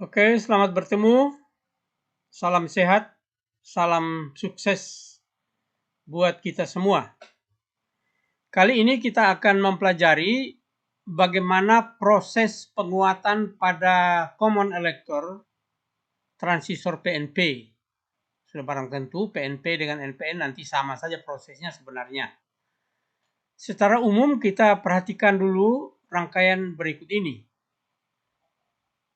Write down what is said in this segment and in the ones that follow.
Oke, selamat bertemu. Salam sehat, salam sukses buat kita semua. Kali ini kita akan mempelajari bagaimana proses penguatan pada common elector transistor PNP. Sudah barang tentu PNP dengan NPN nanti sama saja prosesnya sebenarnya. Secara umum kita perhatikan dulu rangkaian berikut ini.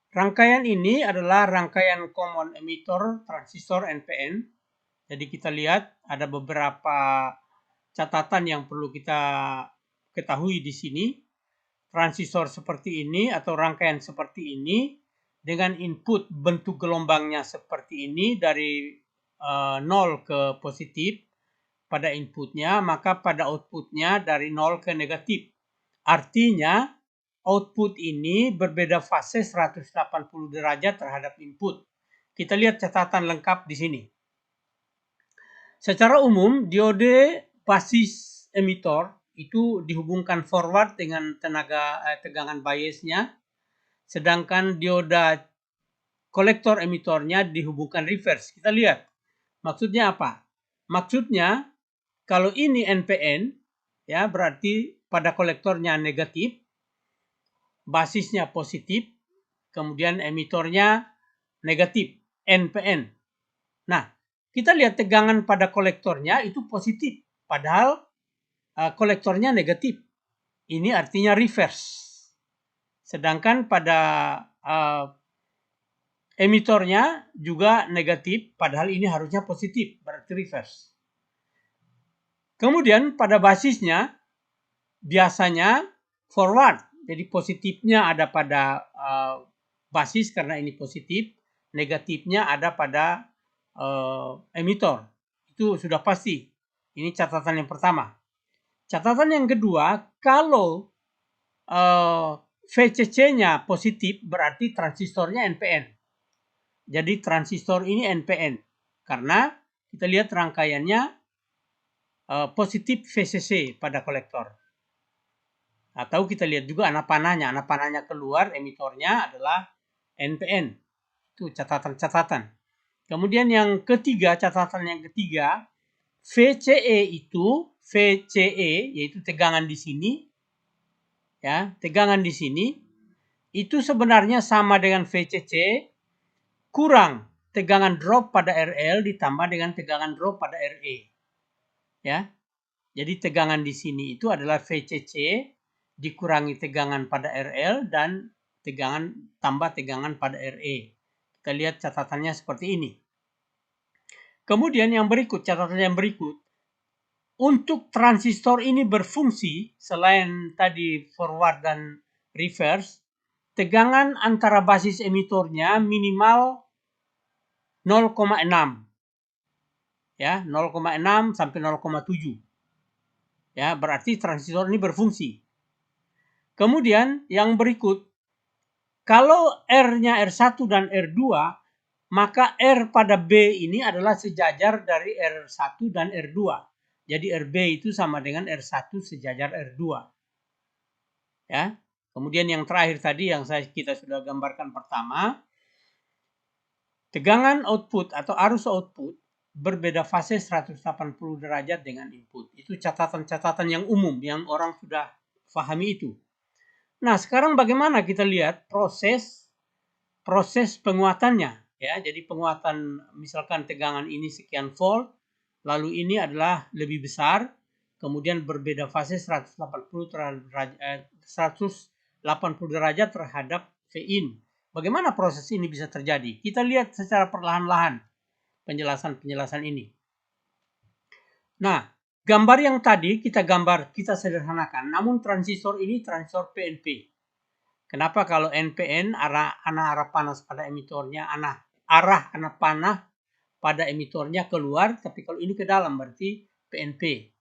Rangkaian ini adalah rangkaian common emitter transistor NPN. Jadi kita lihat ada beberapa catatan yang perlu kita ketahui di sini. Transistor seperti ini atau rangkaian seperti ini dengan input bentuk gelombangnya seperti ini dari 0 ke positif pada inputnya, maka pada outputnya dari 0 ke negatif. Artinya output ini berbeda fase 180 derajat terhadap input. Kita lihat catatan lengkap di sini. Secara umum, diode basis emitor itu dihubungkan forward dengan tegangan biasnya, sedangkan dioda kolektor emitornya dihubungkan reverse. Kita lihat, maksudnya apa? Maksudnya, kalau ini NPN, ya berarti pada kolektornya negatif, basisnya positif, kemudian emitornya negatif, NPN. Nah, kita lihat tegangan pada kolektornya itu positif, padahal kolektornya negatif. Ini artinya reverse. Sedangkan pada emitornya juga negatif, padahal ini harusnya positif, berarti reverse. Kemudian pada basisnya biasanya forward. Jadi positifnya ada pada basis karena ini positif, negatifnya ada pada emitor. Itu sudah pasti. Ini catatan yang pertama. Catatan yang kedua, kalau VCC-nya positif berarti transistornya NPN. Jadi transistor ini NPN. Karena kita lihat rangkaiannya positif VCC pada kolektor. Atau kita lihat juga anak panahnya. Anak panahnya keluar, emitornya adalah NPN. Itu catatan-catatan. Kemudian yang ketiga, catatan yang ketiga, VCE itu, VCE yaitu tegangan di sini, ya, tegangan di sini, itu sebenarnya sama dengan VCC, kurang tegangan drop pada RL ditambah dengan tegangan drop pada RE. Ya. Jadi tegangan di sini itu adalah VCC dikurangi tegangan pada RL dan tambah tegangan pada RE. Kita lihat catatannya seperti ini. Kemudian yang berikut, catatan yang berikut. Untuk transistor ini berfungsi selain tadi forward dan reverse, tegangan antara basis emitornya minimal 0,6. Ya, 0,6 sampai 0,7. Ya, berarti transistor ini berfungsi. Kemudian yang berikut, kalau R-nya R1 dan R2, maka R pada B ini adalah sejajar dari R1 dan R2. Jadi RB itu sama dengan R1 sejajar R2. Ya. Kemudian yang terakhir tadi yang kita sudah gambarkan pertama, tegangan output atau arus output berbeda fase 180 derajat dengan input. Itu catatan-catatan yang umum yang orang sudah pahami itu. Nah, sekarang bagaimana kita lihat proses penguatannya, ya. Jadi penguatan misalkan tegangan ini sekian volt, lalu ini adalah lebih besar, kemudian berbeda fase 180 derajat terhadap Vin. Bagaimana proses ini bisa terjadi? Kita lihat secara perlahan-lahan penjelasan ini. Nah, gambar yang tadi kita sederhanakan, namun transistor ini transistor PNP. Kenapa kalau NPN arah panas pada emitornya, arah anak panah pada emitornya keluar, tapi kalau ini ke dalam berarti PNP.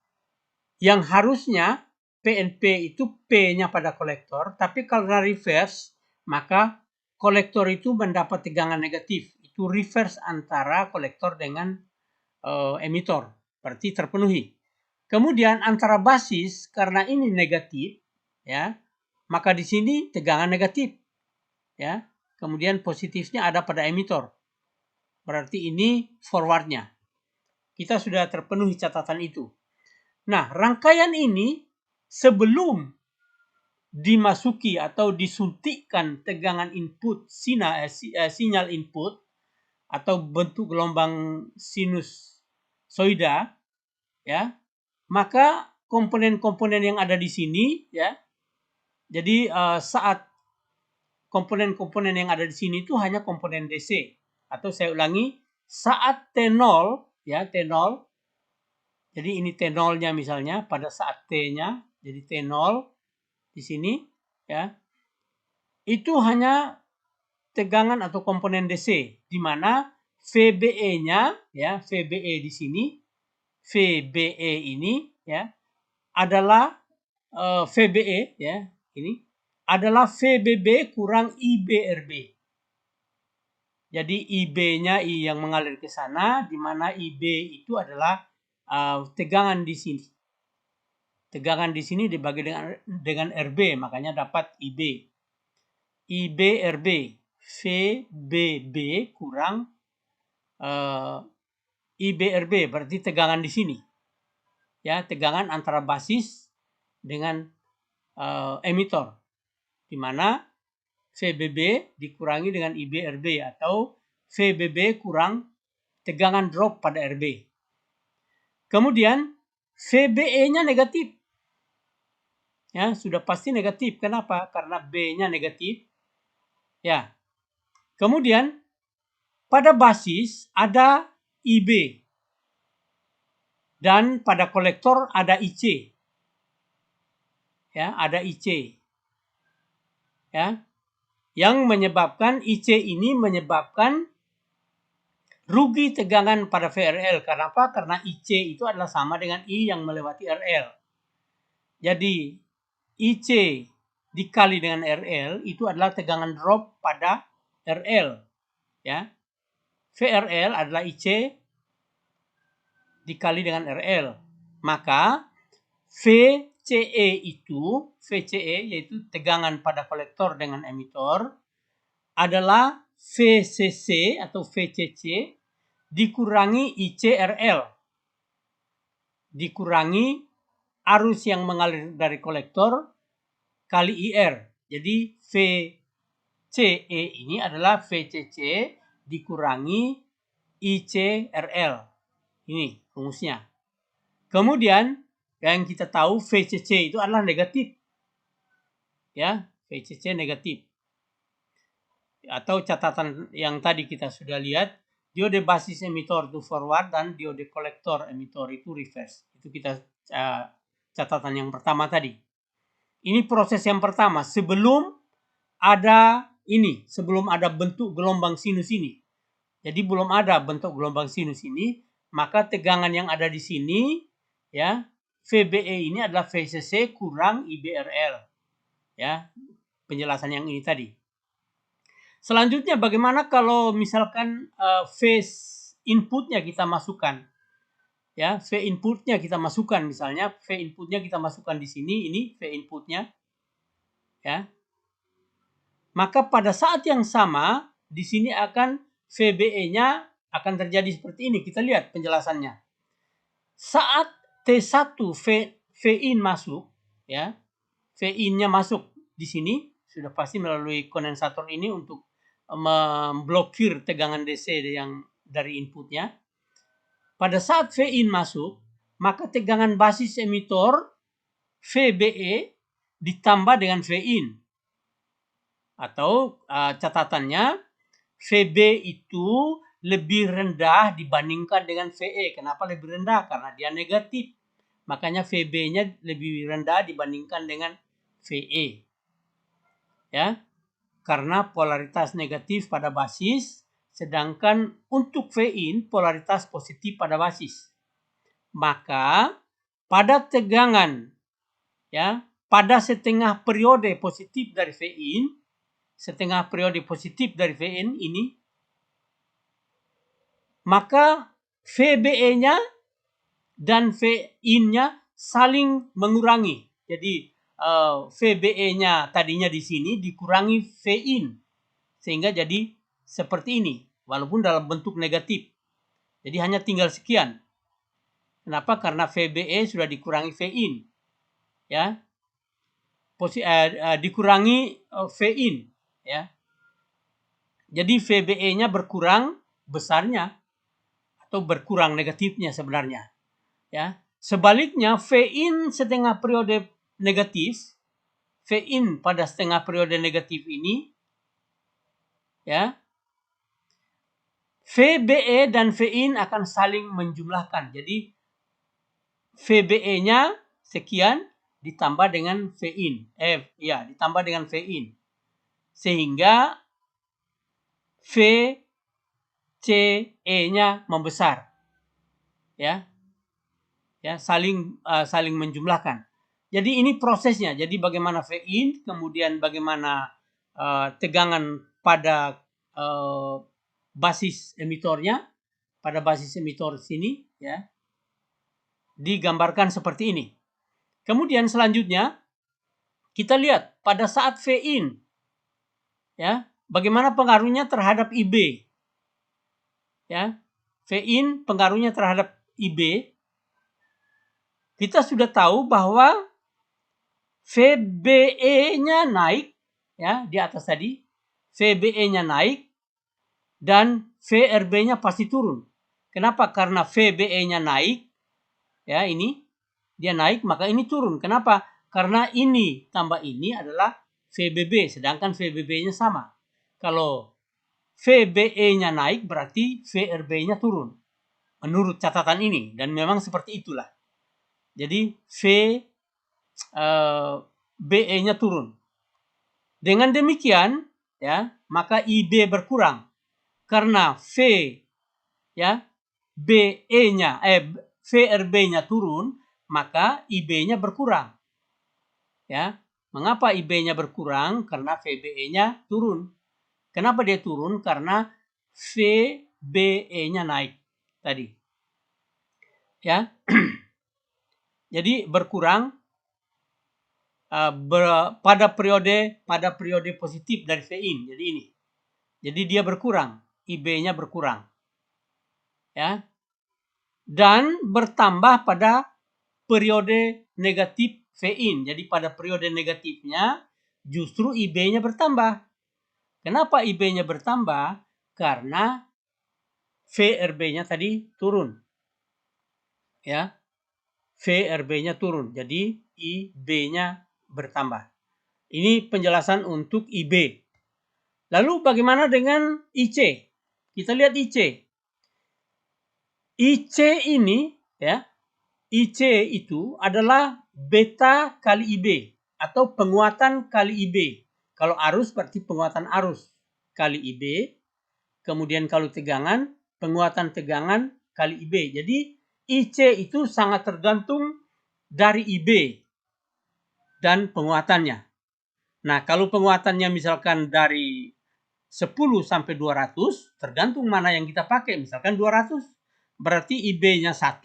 Yang harusnya PNP itu P-nya pada kolektor, tapi kalau reverse, maka kolektor itu mendapat tegangan negatif. Itu reverse antara kolektor dengan emitor, berarti terpenuhi. Kemudian antara basis, karena ini negatif, ya, maka di sini tegangan negatif, ya. kemudian positifnya ada pada emitor. Berarti ini forwardnya. Kita sudah terpenuhi catatan itu. Nah, rangkaian ini sebelum dimasuki atau disuntikkan tegangan input sinyal input atau bentuk gelombang sinusoida, ya, maka komponen-komponen yang ada di sini, ya, jadi saat komponen-komponen yang ada di sini itu hanya komponen DC, atau saya ulangi, saat T0, ya, T0, jadi ini T0-nya misalnya pada saat T-nya, jadi T0 di sini, ya, itu hanya tegangan atau komponen DC, di mana VBE-nya, ya, VBE di sini, VBE ini, ya, adalah VBE, ya, ini adalah VBB kurang IBRB. Jadi IB-nya yang mengalir ke sana, di mana IB itu adalah tegangan di sini. Tegangan di sini dibagi dengan RB, makanya dapat IB. IBRB, VBB kurang IBRB, berarti tegangan di sini. Ya, tegangan antara basis dengan emitor, di mana VBB dikurangi dengan IBRB atau VBB kurang tegangan drop pada RB. Kemudian VBE-nya negatif. Ya, sudah pasti negatif. Kenapa? Karena B-nya negatif. Ya. Kemudian pada basis ada IB. Dan pada kolektor ada IC. Ya, ada IC. Ya. Yang menyebabkan IC ini menyebabkan rugi tegangan pada VRL. Kenapa? Karena IC itu adalah sama dengan I yang melewati RL. Jadi IC dikali dengan RL itu adalah tegangan drop pada RL. Ya. VRL adalah IC dikali dengan RL. Maka VCE itu, VCE yaitu tegangan pada kolektor dengan emitor, adalah VCC atau VCC dikurangi ICRL. Dikurangi arus yang mengalir dari kolektor kali IR. Jadi VCE ini adalah VCC dikurangi ICRL. Ini rumusnya. Kemudian yang kita tahu VCC itu adalah negatif. Ya, VCC negatif. Atau catatan yang tadi kita sudah lihat, diode basis emitor itu forward dan diode kolektor emitor itu reverse. Itu kita catatan yang pertama tadi. Ini proses yang pertama sebelum ada ini, sebelum ada bentuk gelombang sinus ini. Jadi belum ada bentuk gelombang sinus ini, maka tegangan yang ada di sini, ya, VBE ini adalah VCC kurang IBRL. Ya, penjelasan yang ini tadi. Selanjutnya bagaimana kalau misalkan phase inputnya kita masukkan, ya, V inputnya kita masukkan, misalnya V inputnya kita masukkan di sini, ini V inputnya, ya, maka pada saat yang sama di sini akan VBE-nya akan terjadi seperti ini. Kita lihat penjelasannya. Saat T1 V in masuk, ya, V in-nya masuk di sini sudah pasti melalui kondensator ini untuk memblokir tegangan DC yang dari inputnya. Pada saat V in masuk, maka tegangan basis emitor VBE ditambah dengan V in. Atau catatannya VB itu lebih rendah dibandingkan dengan VE. Kenapa lebih rendah? Karena dia negatif. Makanya VB-nya lebih rendah dibandingkan dengan VE. Ya. Karena polaritas negatif pada basis, sedangkan untuk V-in polaritas positif pada basis. Maka pada tegangan, ya, pada setengah periode positif dari V-in, setengah periode positif dari V-in ini, maka VBE-nya dan V-in-nya saling mengurangi. Jadi VBE-nya tadinya di sini dikurangi V-in. sehingga jadi seperti ini, walaupun dalam bentuk negatif. Jadi hanya tinggal sekian. Kenapa? Karena VBE sudah dikurangi V-in. Ya. Dikurangi V-in. Ya. Jadi VBE-nya berkurang besarnya atau berkurang negatifnya sebenarnya. Ya. Sebaliknya V-in setengah periode negatif, V-in pada setengah periode negatif ini, ya, VBE dan V-in akan saling menjumlahkan. Jadi VBE-nya sekian ditambah dengan V-in. Ditambah dengan V-in. Sehingga VCE-nya membesar. Ya. Ya, saling menjumlahkan. Jadi ini prosesnya. Jadi bagaimana V-in, kemudian bagaimana tegangan pada basis emitornya, pada basis emitor sini, ya, digambarkan seperti ini. Kemudian selanjutnya kita lihat pada saat V-in, ya, bagaimana pengaruhnya terhadap IB. Ya, V-in pengaruhnya terhadap IB. Kita sudah tahu bahwa VBE-nya naik, ya, di atas tadi. VBE-nya naik dan VRB-nya pasti turun. Kenapa? Karena VBE-nya naik, ya, ini dia naik, maka ini turun. Kenapa? Karena ini tambah ini adalah VBB, sedangkan VBB-nya sama. Kalau VBE-nya naik berarti VRB-nya turun. Menurut catatan ini, dan memang seperti itulah. Jadi VBE-nya turun. Dengan demikian, ya, maka IB berkurang karena VRB-nya turun, maka IB-nya berkurang. Ya, mengapa IB-nya berkurang? Karena VBE-nya turun. Kenapa dia turun? Karena VBE-nya naik tadi. Ya. Jadi berkurang pada periode positif dari V-in. Jadi ini. Jadi dia berkurang, IB-nya berkurang. Ya. Dan bertambah pada periode negatif V-in. Jadi pada periode negatifnya justru IB-nya bertambah. Kenapa IB-nya bertambah? Karena VRB-nya tadi turun. Ya. VRB-nya turun. Jadi IB-nya bertambah. Ini penjelasan untuk IB. Lalu bagaimana dengan IC? Kita lihat IC. IC ini, ya, IC itu adalah beta kali IB atau penguatan kali IB. Kalau arus berarti penguatan arus kali IB. Kemudian kalau tegangan, penguatan tegangan kali IB. Jadi IC itu sangat tergantung dari IB dan penguatannya. Nah, kalau penguatannya misalkan dari 10 sampai 200, tergantung mana yang kita pakai. Misalkan 200, berarti IB-nya 1,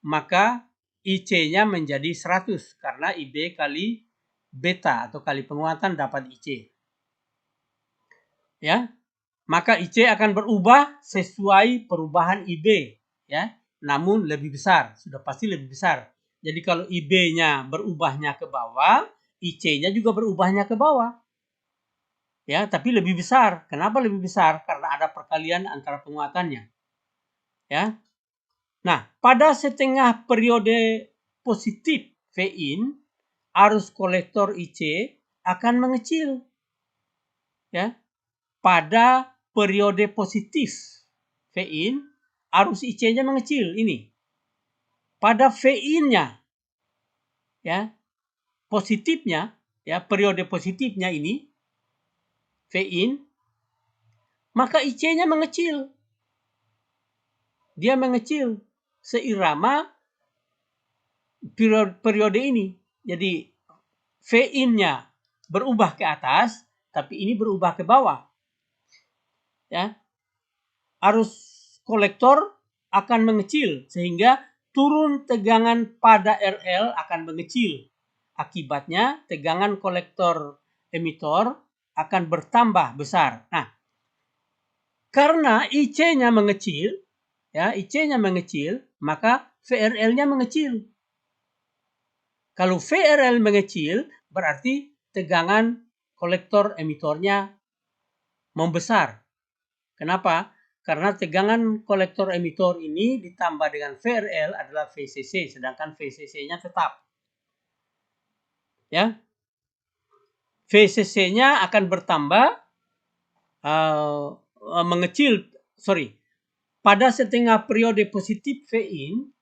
maka IC-nya menjadi 100. Karena IB kali beta atau kali penguatan dapat IC. Ya, maka IC akan berubah sesuai perubahan IB. Ya, namun lebih besar. Sudah pasti lebih besar. Jadi kalau IB-nya berubahnya ke bawah, IC-nya juga berubahnya ke bawah. Ya, tapi lebih besar. Kenapa lebih besar? Karena ada perkalian antara penguatannya. Ya. Nah, pada setengah periode positif V-in, arus kolektor IC akan mengecil. Ya. Pada periode positif V-in, arus IC-nya mengecil ini. Pada V-in-nya, ya, positifnya, ya, periode positifnya ini V-in, maka IC-nya mengecil. Dia mengecil seirama periode ini. Jadi V-in-nya berubah ke atas, tapi ini berubah ke bawah. Ya. Arus kolektor akan mengecil sehingga turun tegangan pada RL akan mengecil. Akibatnya tegangan kolektor emitor akan bertambah besar. Nah, karena IC-nya mengecil, ya, IC-nya mengecil, maka VRL-nya mengecil. Kalau VRL mengecil, berarti tegangan kolektor emitornya membesar. Kenapa? Karena tegangan kolektor emitor ini ditambah dengan VRL adalah VCC, sedangkan VCC-nya tetap. Ya, VCC-nya akan bertambah mengecil, pada setengah periode positif Vin,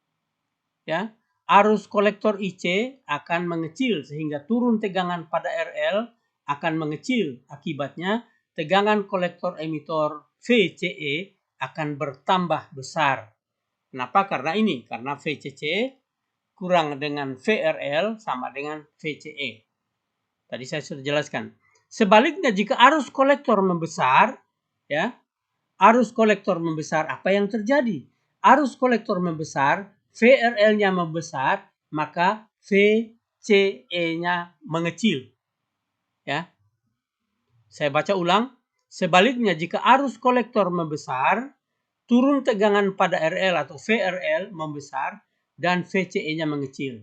ya, arus kolektor IC akan mengecil sehingga turun tegangan pada RL akan mengecil. Akibatnya tegangan kolektor emitor VCE akan bertambah besar. Kenapa? Karena VCC kurang dengan VRL sama dengan VCE. Tadi saya sudah jelaskan. Sebaliknya jika arus kolektor membesar, ya, arus kolektor membesar, apa yang terjadi? Arus kolektor membesar, VRL-nya membesar, maka VCE-nya mengecil. Ya. Saya baca ulang. Sebaliknya jika arus kolektor membesar, turun tegangan pada RL atau VRL membesar dan VCE-nya mengecil.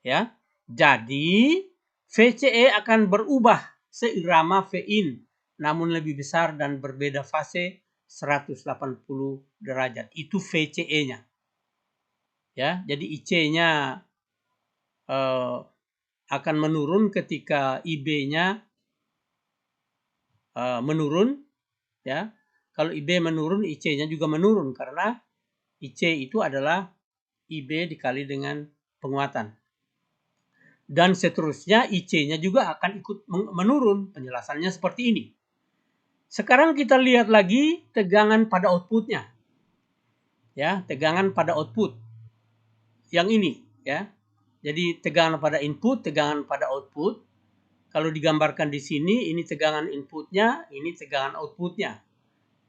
Ya. Jadi VCE akan berubah seirama Vin, namun lebih besar dan berbeda fase 180 derajat. Itu VCE-nya. Ya, jadi IC-nya akan menurun ketika IB-nya menurun, ya. Kalau IB menurun, IC-nya juga menurun karena IC itu adalah IB dikali dengan penguatan. Dan seterusnya IC-nya juga akan ikut menurun. Penjelasannya seperti ini. Sekarang kita lihat lagi tegangan pada outputnya. Ya, tegangan pada output. Yang ini, ya. Jadi tegangan pada input, tegangan pada output. Kalau digambarkan di sini, ini tegangan inputnya, ini tegangan outputnya.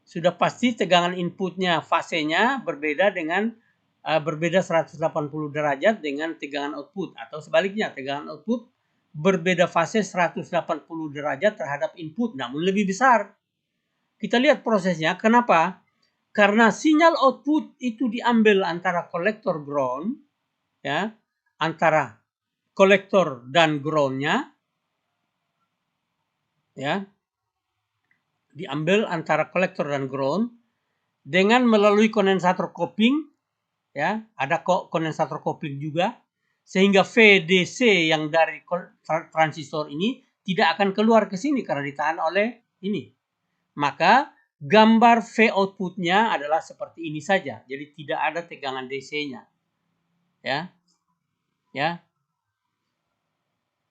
Sudah pasti tegangan inputnya, fasenya berbeda dengan berbeda 180 derajat dengan tegangan output. Atau sebaliknya, tegangan output berbeda fase 180 derajat terhadap input, namun lebih besar. Kita lihat prosesnya. Kenapa? Karena sinyal output itu diambil antara kolektor ground, ya, antara kolektor dan groundnya, ya, diambil antara kolektor dan ground dengan melalui kondensator kopling, ya, ada kondensator kopling juga, sehingga VDC yang dari transistor ini tidak akan keluar ke sini karena ditahan oleh ini. Maka gambar V outputnya adalah seperti ini saja, jadi tidak ada tegangan DC-nya, ya, ya.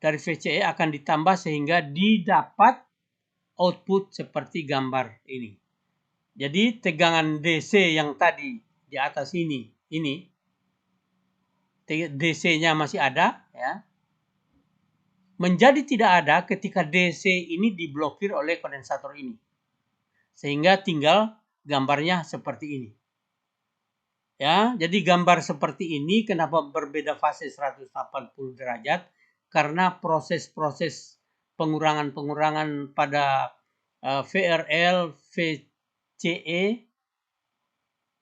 Dari VCE akan ditambah sehingga didapat output seperti gambar ini. Jadi tegangan DC yang tadi di atas ini DC-nya masih ada, ya. Menjadi tidak ada ketika DC ini diblokir oleh kondensator ini. Sehingga tinggal gambarnya seperti ini. Ya, jadi gambar seperti ini kenapa berbeda fase 180 derajat? Karena proses-proses pengurangan-pengurangan pada VRL, VCE,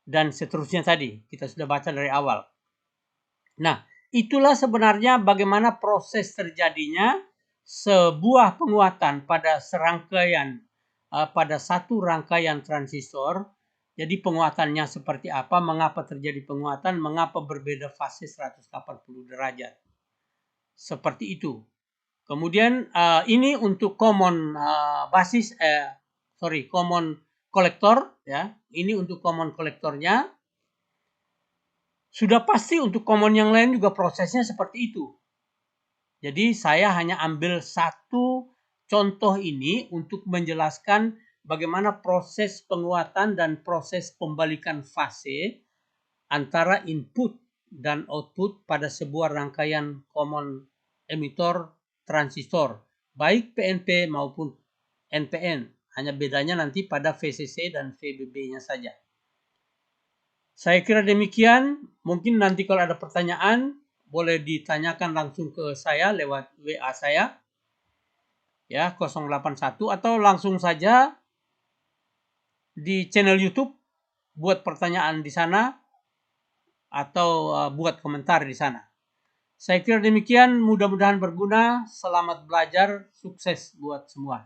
dan seterusnya tadi. Kita sudah baca dari awal. Nah, itulah sebenarnya bagaimana proses terjadinya sebuah penguatan pada pada satu rangkaian transistor. Jadi penguatannya seperti apa, mengapa terjadi penguatan, mengapa berbeda fase 180 derajat. Seperti itu. Kemudian ini untuk common common kolektor, ya. Ini untuk common kolektornya. Sudah pasti untuk common yang lain juga prosesnya seperti itu. Jadi saya hanya ambil satu contoh ini untuk menjelaskan bagaimana proses penguatan dan proses pembalikan fase antara input dan output pada sebuah rangkaian common emitter transistor, baik PNP maupun NPN. Hanya bedanya nanti pada VCC dan VBB-nya saja. Saya kira demikian. Mungkin nanti kalau ada pertanyaan boleh ditanyakan langsung ke saya lewat WA saya. ya 081 atau langsung saja di channel YouTube buat pertanyaan di sana atau buat komentar di sana. Saya kira demikian, mudah-mudahan berguna. Selamat belajar, sukses buat semua.